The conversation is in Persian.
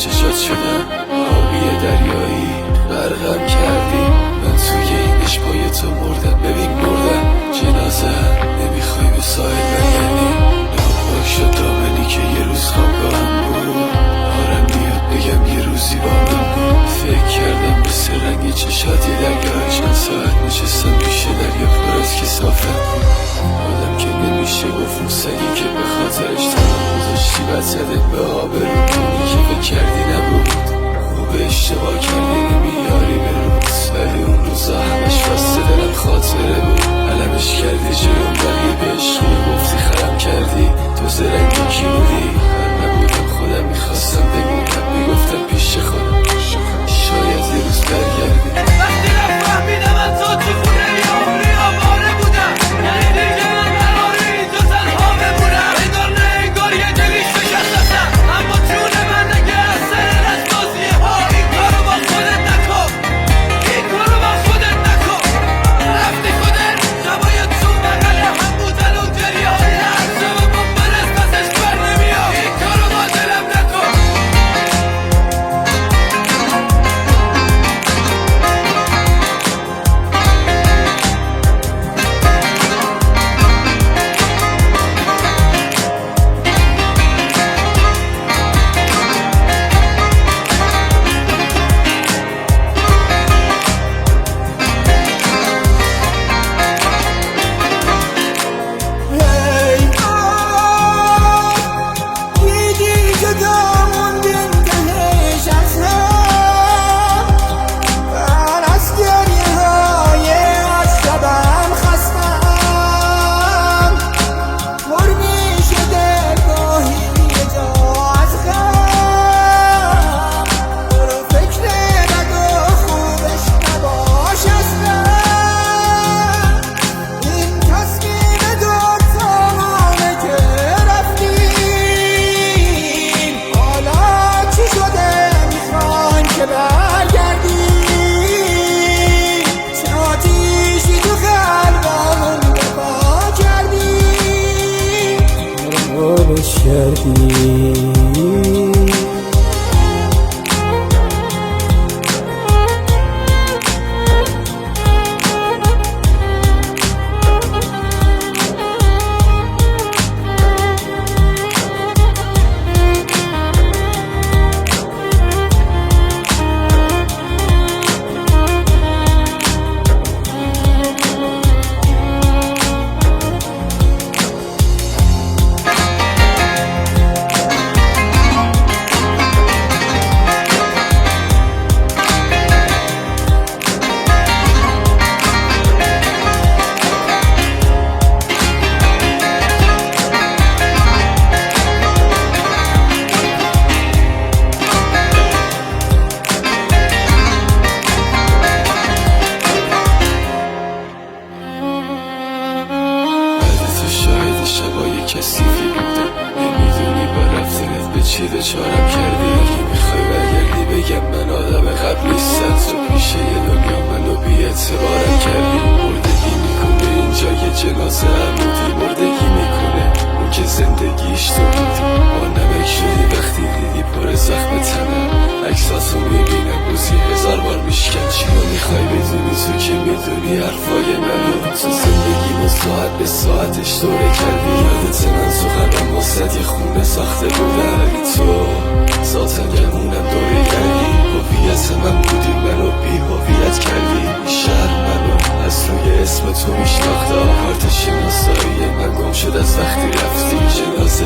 چشات شدم آبی دریایی غرقم کردی، من توی این عشقای تو مردم. ببین مردم جنازه نمیخوای به ساحل برگردی. نگاه پاک شد دامنی که یه روز خوابگاهم بود. آرم بیاد بگم یه روزی با من بود. فکر کردم مثل رنگ چشات یه درگاه چند ساعت نشستم پیش دریا پر از کثافت. آدم که نمیشه گفت اون سگی که به خاطرش تنم گذاشتی بد زدت به آبرو. کنی که فکر کردی نبود خوب اشتباه کردی نمیاری به روز. ولی اون روزا همش واسه دلم خاطره بود. علمش کردی جلوم ولی به عشقی گفتی خرم کردی. تو زرنگی کی بودی؟ من نبودم خودم میخواستم بگویم میگفتم پیش خودم شاید یه روز برگردی. وقتی نفهمیدم از تو تو خونه یا عمری آواره بودم. یعنی دیگه من قراره اینجا تنها بمونم. انگار نه انگار یه دلیش بشستم. اما جون من نگه از سر رستازیه ها. این کارو با خودت نکن، این کارو با خودت نکن. رفتی خودت شبای تو بغل هم بودن و گریه های لحظه و من از پسش بر نمیام. این کارو با دلم نکن. کثیفی بودم نمیدونی با رفتنت به چی دچارم کردی. اگه میخوای برگردی بگم من آدم قبلیستم. تو پیش یه دنیا منو بی اعتبارم کردی. مردگی میکنه اینجا یه جنازه عمودی. مردگی میکنه اون که زندگیش تو بودی. با نمک شدی وقتی دیدی پر زخم تنم. عکساتو میبینم روزی 1000 بار میشکن. چی رو میخوای بدونی تو که میدونی حرفای منو. تو زندگیمو ساعت به ساعتش دوره کردی. یادت من تو قلبم واسد یه خونه ساخته بودم. ولی تو ذاتن گمونم دوره گردی. هویت من بودی منو بی هویت کردی. شهر منو از روی اسم تو میشناختم. کارت شناسایی من گم شد از وقتی رفتی. جنازه